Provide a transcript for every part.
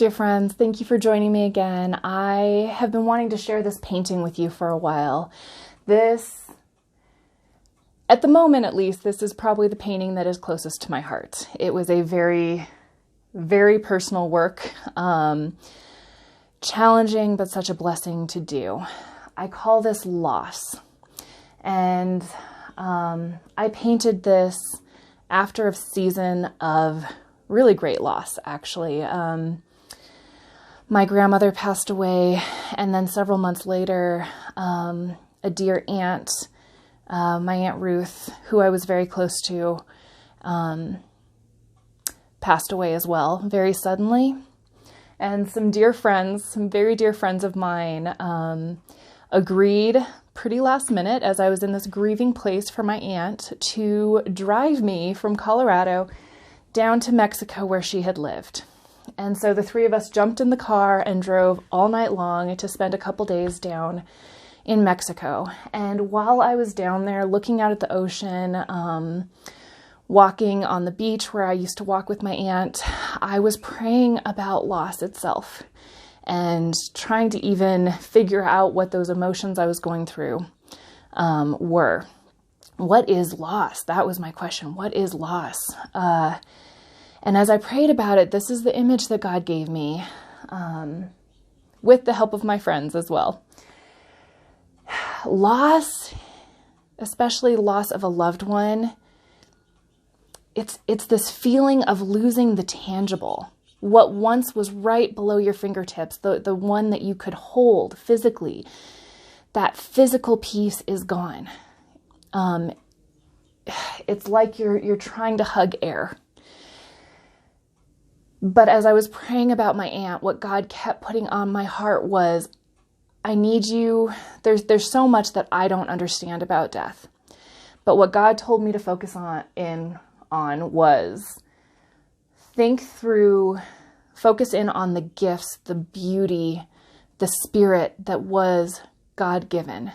Dear friends, thank you for joining me again. I have been wanting to share this painting with you for a while. At the moment at least, this is probably the painting that is closest to my heart. It was a very, very personal work, challenging, but such a blessing to do. I call this Loss. And I painted this after a season of really great loss, actually. My grandmother passed away, and then several months later, a dear aunt, my Aunt Ruth, who I was very close to, passed away as well, very suddenly. And some very dear friends of mine, agreed pretty last minute, as I was in this grieving place for my aunt, to drive me from Colorado down to Mexico where she had lived. And so the three of us jumped in the car and drove all night long to spend a couple days down in Mexico. And while I was down there looking out at the ocean, walking on the beach where I used to walk with my aunt, I was praying about loss itself and trying to even figure out what those emotions I was going through were. What is loss? That was my question. What is loss? And as I prayed about it, this is the image that God gave me, with the help of my friends as well. Loss, especially loss of a loved one, it's this feeling of losing the tangible. What once was right below your fingertips, the one that you could hold physically, that physical piece is gone. It's like you're trying to hug air. But as I was praying about my aunt, what God kept putting on my heart was, I need you. There's so much that I don't understand about death. But what God told me to focus on was focus in on the gifts, the beauty, the spirit that was God-given.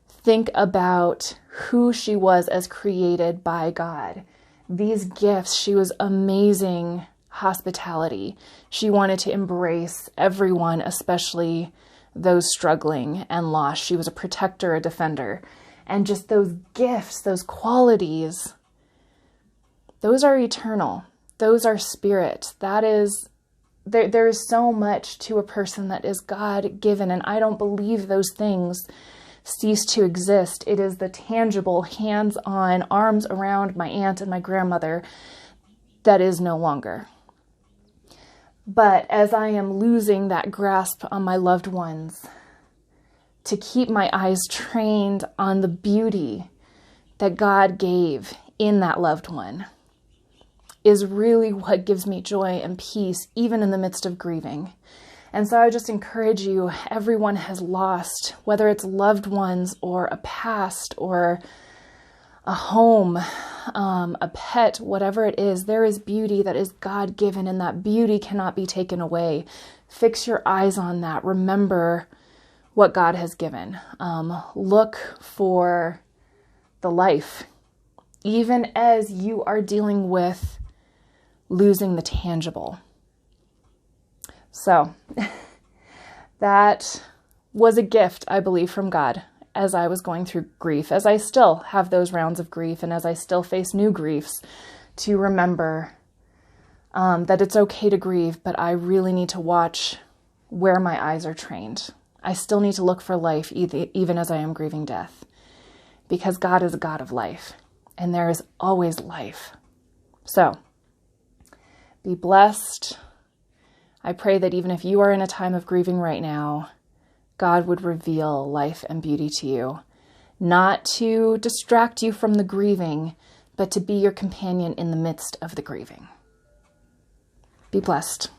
Think about who she was as created by God. These gifts, she was amazing hospitality. She wanted to embrace everyone, especially those struggling and lost. She was a protector, a defender. And just those gifts, those qualities, those are eternal. Those are spirit. There is so much to a person that is God-given, and I don't believe those things cease to exist. It is the tangible, hands-on, arms around my aunt and my grandmother that is no longer. But as I am losing that grasp on my loved ones, to keep my eyes trained on the beauty that God gave in that loved one is really what gives me joy and peace, even in the midst of grieving. And so I just encourage you, everyone has lost, whether it's loved ones or a past or a home, a pet, whatever it is, there is beauty that is God-given, and that beauty cannot be taken away. Fix your eyes on that. Remember what God has given. Look for the life, even as you are dealing with losing the tangible. So that was a gift, I believe, from God as I was going through grief, as I still have those rounds of grief, and as I still face new griefs, to remember that it's okay to grieve, but I really need to watch where my eyes are trained. I still need to look for life, even as I am grieving death, because God is a God of life, and there is always life. So be blessed. I pray that even if you are in a time of grieving right now, God would reveal life and beauty to you, not to distract you from the grieving, but to be your companion in the midst of the grieving. Be blessed.